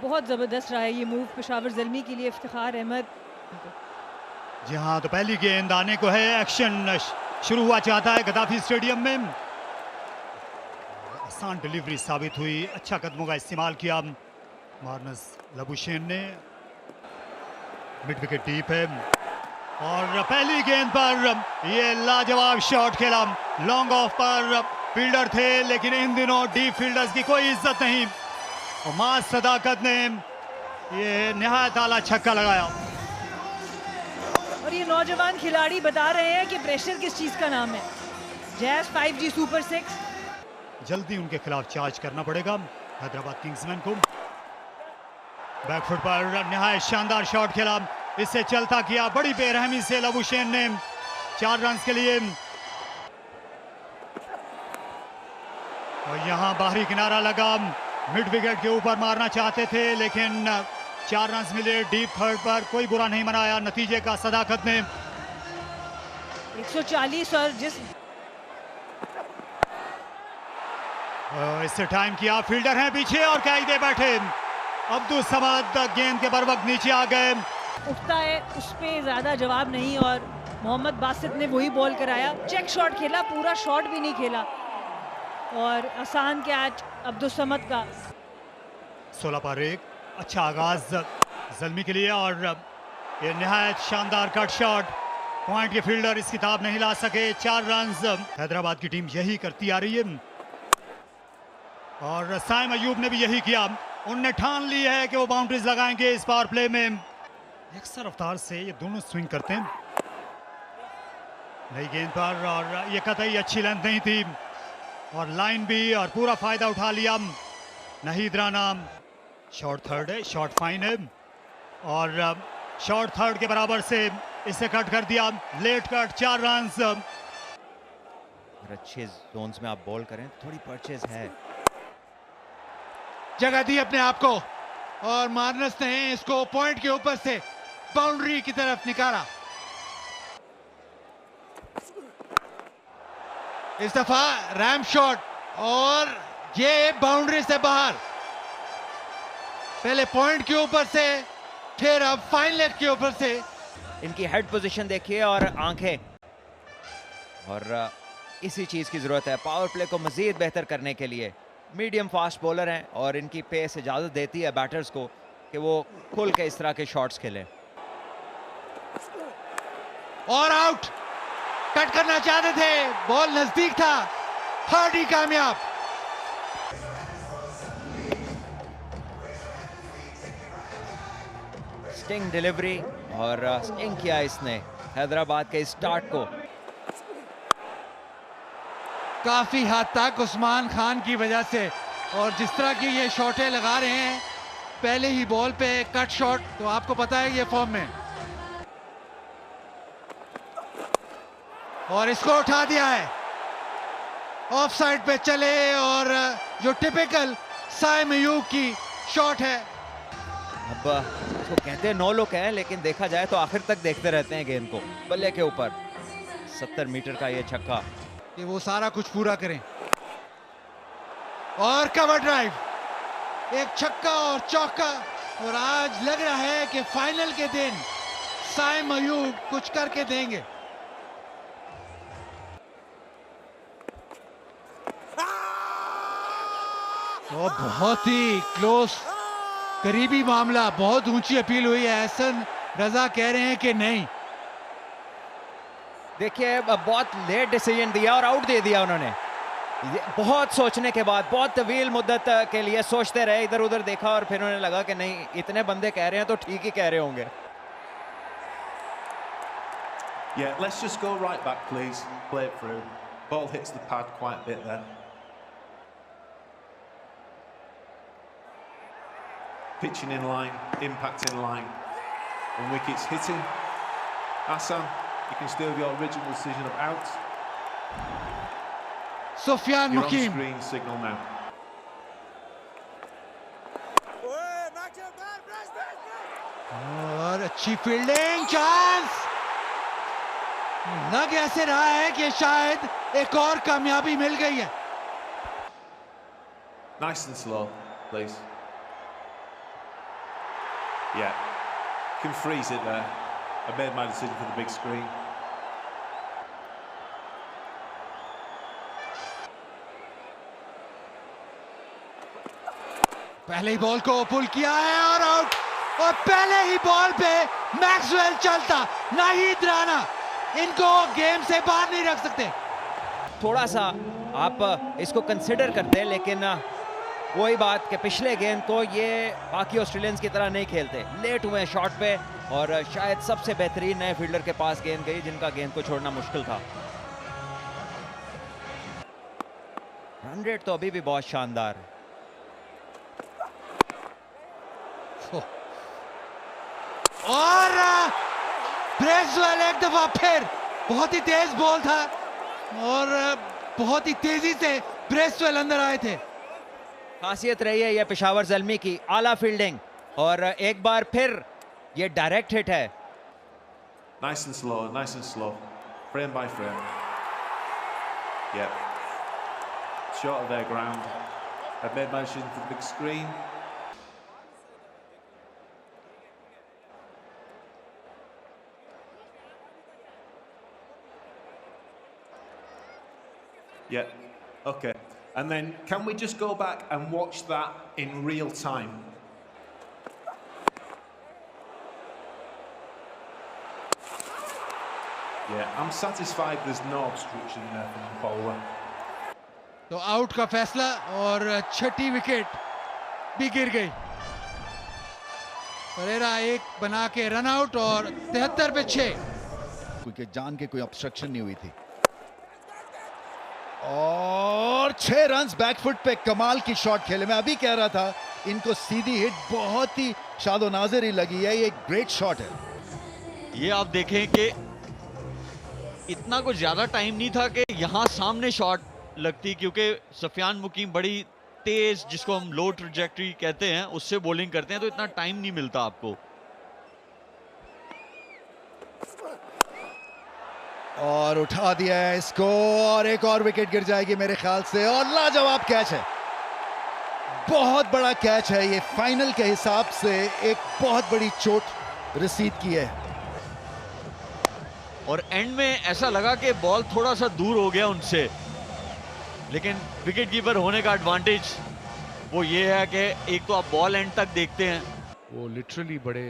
बहुत ज़बरदस्त रहा है ये मूव पेशावर ज़ल्मी के लिए। इफ्तिखार अहमद, जी हाँ, तो पहली गेंद आने को है। एक्शन शुरू हुआ चाहता है गद्दाफी स्टेडियम में। आसान डिलीवरी साबित हुई, अच्छा कदमों का इस्तेमाल किया मार्नस लबुशेन ने। मिड विकेट डीप है और पहली गेंद पर ये लाजवाब शॉट खेला। लॉन्ग ऑफ पर फील्डर थे, लेकिन इन दिनों डीप फील्डर्स की कोई इज्जत नहीं और मां सदाकत ने ये निहायत आला छक्का लगाया। और ये नौजवान खिलाड़ी बता रहे हैं कि प्रेशर किस चीज़ का नाम है। Jazz 5G super 6। जल्दी उनके खिलाफ चार्ज करना पड़ेगा हैदराबाद किंग्समैन को। बैकफुट पर निहायत शानदार शॉट खेला, इससे चलता किया बड़ी बेरहमी से लबुशेन ने 4 रन के लिए। और यहां बाहरी किनारा लगा, मिड विकेट के ऊपर मारना चाहते थे लेकिन 4 रन मिले डीप थर्ड पर। कोई बुरा नहीं मनाया नतीजे का सदाकत ने। 140 और इससे टाइम किया, फील्डर हैं पीछे और कायदे बैठे। अब्दुल समद गेंद के बर वक्त नीचे आ गए। उठता है, उस पर ज़्यादा जवाब नहीं और मोहम्मद बासित ने वही बॉल कराया। चेक शॉट खेला, पूरा शॉट भी नहीं खेला और आसान कैच अब्दुल समद का। 16 पर 1, अच्छा आगाज ज़ल्मी के लिए और ये निहायत शानदार कट शॉट। पॉइंट के फील्डर इस किताब नहीं ला सके। 4 रन हैदराबाद की टीम यही करती आ रही है और साइम अयूब ने भी यही किया। उनने ठान ली है कि वो बाउंड्रीज लगाएंगे इस पावर प्ले में। यकसर रफ्तार से ये दोनों स्विंग करते हैं नई गेंद पर और ये कतई अच्छी लेंथ नहीं थी और लाइन भी और पूरा फायदा उठा लिया नाहिद राना। शॉर्ट थर्ड है, शॉर्ट फाइन है और शॉर्ट थर्ड के बराबर से इसे कट कर दिया। Late cut 4 run. अच्छे जोन्स में आप बॉल करें, थोड़ी परचेज है। जगह दी अपने आप को और मार्नस ने इसको पॉइंट के ऊपर से बाउंड्री की तरफ निकाला। इस दफा रैम शॉट और ये बाउंड्री से बाहर। पहले पॉइंट के ऊपर से, फिर अब फाइन लेग के ऊपर से। इनकी हेड पोजीशन देखिए और आंखें, और इसी चीज की जरूरत है पावर प्ले को मजीद बेहतर करने के लिए। मीडियम फास्ट बॉलर हैं और इनकी पेस इजाजत देती है बैटर्स को कि वो खुल के इस तरह के शॉट्स खेलें। और आउट, कट करना चाहते थे, बॉल नजदीक था, हार्डी कामयाब। स्टिंग डिलीवरी और स्टिंग किया इसने हैदराबाद के स्टार्ट को। काफी हद तक उस्मान खान की वजह से और जिस तरह की ये शॉटें लगा रहे हैं पहले ही बॉल पे कट शॉट, तो आपको पता है ये फॉर्म में। और इसको उठा दिया है, ऑफ साइड पे चले और जो टिपिकल साइम अयूब की शॉट है। अब इसको कहते हैं नो लुक है, लेकिन देखा जाए तो आखिर तक देखते रहते हैं गेंद को। बल्ले के ऊपर 70 मीटर का ये छक्का कि वो सारा कुछ पूरा करें। और कवर ड्राइव, एक छक्का और चौका। और आज लग रहा है कि फाइनल के दिन साइम अयूब कुछ करके देंगे। तो बहुत ही क्लोज, करीबी मामला, बहुत ऊंची अपील हुई है। एहसन रजा कह रहे हैं कि नहीं। देखिए बहुत लेट डिसीजन दिया और आउट दे दिया उन्होंने। बहुत सोचने के बाद, बहुत तवील मुद्दत के लिए सोचते रहे, इधर उधर देखा और फिर उन्हें लगा कि नहीं, इतने बंदे कह रहे हैं तो ठीक ही कह रहे होंगे। Yeah, let's just go right back, please. Play it through. Ball hits the pad quite a bit there. Pitching in line, impact in line, and wickets hitting. Hassan, you can still have your original decision of out. Sufyan You're on Mukim. screen signal now. और अच्छी fielding, chance. लग ऐसे रहा है कि शायद एक और कामयाबी मिल गई है। Nice and slow, please. Yeah, can freeze it there. I made my decision for the big screen. पहले ही बॉल को पुल किया है और आउट, और पहले ही बॉल पे मैक्सवेल चलता, नाहिद राणा इनको गेम से बाहर नहीं रख सकते। थोड़ा सा आप इसको कंसिडर करते, लेकिन वही बात कि पिछले गेंद को ये बाकी ऑस्ट्रेलियंस की तरह नहीं खेलते, लेट हुए शॉट पे, और शायद सबसे बेहतरीन नए फील्डर के पास गेंद गई जिनका गेंद को छोड़ना मुश्किल था। रन रेट तो अभी भी बहुत शानदार है। और ब्रेसवेल एक दफा फिर, बहुत ही तेज बॉल था और बहुत ही तेजी से ब्रेसवेल अंदर आए थे। खासियत रही है ये पेशावर ज़ल्मी की, आला फील्डिंग, और एक बार फिर ये डायरेक्ट हिट है। Nice and slow, frame by frame. Yeah, short of their ground. I've made my decision for the big screen. Yeah, okay. And then can we just go back and watch that in real time? Yeah, I'm satisfied there's no obstruction there from the bowler. तो out का फैसला और छठी wicket भी गिर गई। परेरा एक बना के रन आउट और 73 पे 6। क्योंकि जान के कोई ऑब्स्ट्रक्शन नहीं हुई थी, और 6 रन्स बैकफुट पे कमाल की शॉट खेले। मैं अभी कह रहा था इनको सीधी हिट बहुत ही शादो नाज़िर ही लगी है, ये एक ग्रेट शॉट है। ये आप देखें कि इतना कुछ ज्यादा टाइम नहीं था कि यहां सामने शॉट लगती, क्योंकि सफियान मुकीम बड़ी तेज, जिसको हम लो ट्रैजेक्टरी कहते हैं, उससे बॉलिंग करते हैं, तो इतना टाइम नहीं मिलता आपको। और उठा दिया है इसको, और एक और विकेट गिर जाएगी मेरे ख्याल से, और लाजवाब कैच है, बहुत बड़ा कैच है ये। फाइनल के हिसाब से एक बहुत बड़ी चोट रिसीव की है, और एंड में ऐसा लगा कि बॉल थोड़ा सा दूर हो गया उनसे, लेकिन विकेट कीपर होने का एडवांटेज वो ये है कि एक तो आप बॉल एंड तक देखते हैं, वो लिटरली बड़े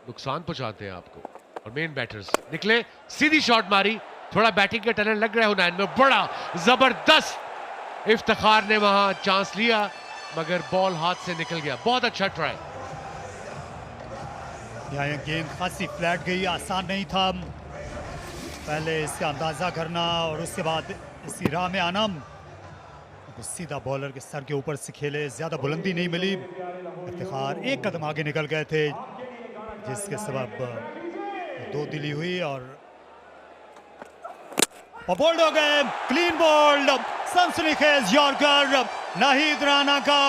नुकसान पहुंचाते हैं आपको। और मेन बैटर्स निकले, सीधी शॉट मारी, थोड़ा बैटिंग के टनल लग रहा है हुनैन में, बड़ा जबरदस्त इफ्तिखार ने वहां चांस लिया, मगर बॉल हाथ से निकल गया। बहुत अच्छा ट्राई। यहाँ गेंद खासी फ्लैट गई, आसान नहीं था पहले इसका अंदाजा करना और उसके बाद इसी राह में आना। तो सीधा बॉलर के सर के ऊपर से खेले, ज्यादा बुलंदी नहीं मिली, इफ्तिखार एक कदम आगे निकल गए थे, जिसके सबब 2 दिली हुई और बोल्ड हो गए। क्लीन बोल्ड, सनसनीखेज यॉर्कर नाहिद राणा का,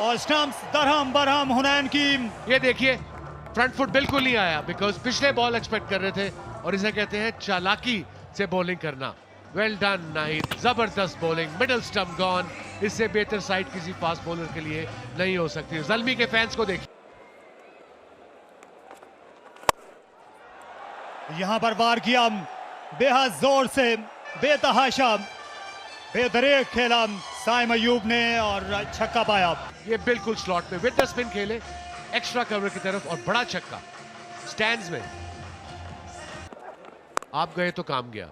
और स्टंप्स दरहम बरहम हुनैन की। ये देखिए फ्रंट फुट बिल्कुल नहीं आया, बिकॉज पिछले बॉल एक्सपेक्ट कर रहे थे, और इसे कहते हैं चालाकी से बॉलिंग करना। वेल डन नाहिद, जबरदस्त बॉलिंग, मिडल स्टंप गॉन। इससे बेहतर साइड किसी फास्ट बॉलर के लिए नहीं हो सकती। ज़ल्मी के फैंस को देखिए, यहां पर वार किया बेहद जोर से, बेतहाशा बेदरेक खेला साइम अयूब ने और छक्का पाया। ये बिल्कुल स्लॉट में विद द स्पिन खेले, एक्स्ट्रा कवर की तरफ, और बड़ा छक्का स्टैंड्स में। आप गए तो काम गया।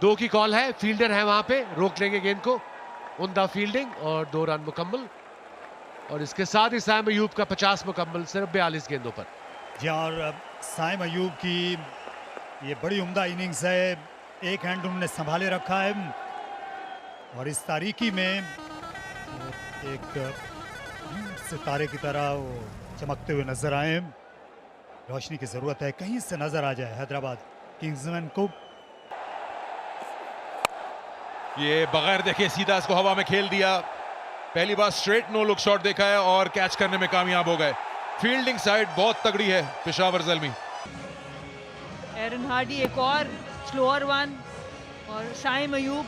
2 की कॉल है, फील्डर है वहां पे, रोक लेंगे गेंद को, उमदा फील्डिंग और 2 रन मुकम्मल। और इसके साथ ही साइम अयूब का 50 मुकम्मल सिर्फ 42 गेंदों पर। जी, और साइम अयूब की ये बड़ी उम्दा इनिंग्स है, एक हैंड उन्होंने संभाले रखा है, और इस तारीकी में एक सितारे की तरह वो चमकते हुए नजर आए। रोशनी की जरूरत है, कहीं से नजर आ जाए हैदराबाद किंग्समैन को। ये बगैर देखे सीधा इसको हवा में खेल दिया, पहली बार स्ट्रेट नो लुक शॉट देखा है और कैच करने में कामयाब हो गए। फील्डिंग साइड बहुत तगड़ी है पेशावर ज़ल्मी। एरन हार्डी एक और स्लोअर वन, और साइम अयूब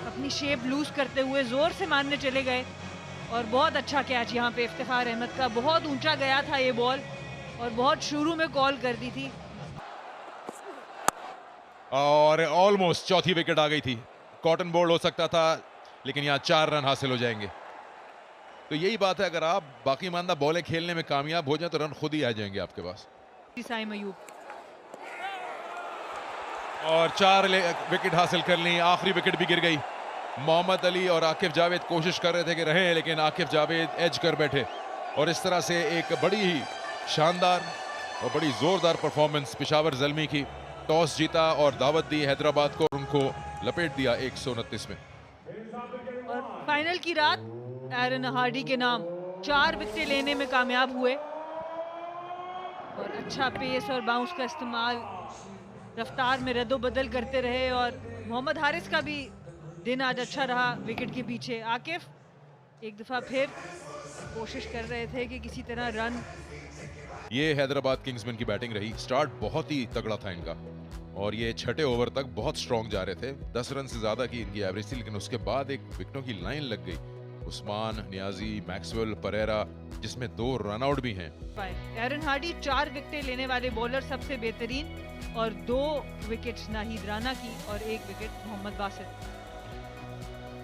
अपनी शेप लूज करते हुए जोर से मारने चले गए, और बहुत अच्छा कैच यहाँ पे इफ्तिखार अहमद का, बहुत ऊंचा गया था ये बॉल और बहुत शुरू में कॉल कर दी थी। और ऑलमोस्ट चौथी विकेट आ गई थी, कॉटन बोल्ड हो सकता था, लेकिन यहाँ 4 रन हासिल हो जाएंगे। तो यही बात है, अगर आप बाकी मानदा बॉलें खेलने में कामयाब हो जाए तो रन खुद ही आ जाएंगे आपके पास। साइम अयूब और 4 विकेट हासिल कर ली, आखिरी विकेट भी गिर गई। मोहम्मद अली और आकिब जावेद कोशिश कर रहे थे कि रहें, लेकिन आकिब जावेद एज कर बैठे और इस तरह से एक बड़ी ही शानदार और बड़ी जोरदार परफॉर्मेंस पेशावर ज़ल्मी की। टॉस जीता और दावत दी हैदराबाद को, उनको लपेट दिया 129 में। और फाइनल की रात एरन हार्डी के नाम 4 विकेट लेने में कामयाब हुए और अच्छा पेस और बाउंस का इस्तेमाल, रफ्तार में रद्दोबदल करते रहे और मोहम्मद हारिस का भी दिन आज अच्छा रहा विकेट के पीछे। आकिफ एक दफ़ा फिर कोशिश कर रहे थे कि किसी तरह रन। ये हैदराबाद किंग्समैन की बैटिंग रही, स्टार्ट बहुत ही तगड़ा था इनका और ये छठे ओवर तक बहुत स्ट्रॉन्ग जा रहे थे। 10 रन से ज्यादा की इनकी एवरेज थी, लेकिन उसके बाद एक विकेटों की लाइन लग गई, उस्मान, नियाजी, मैक्सवेल, परेरा, जिसमें 2 रन आउट भी हैं। एरन हार्डी 4 विकेट लेने वाले बॉलर सबसे बेहतरीन और 2 विकेट्स नाहिद राना की और 1 विकेट मोहम्मद बासित।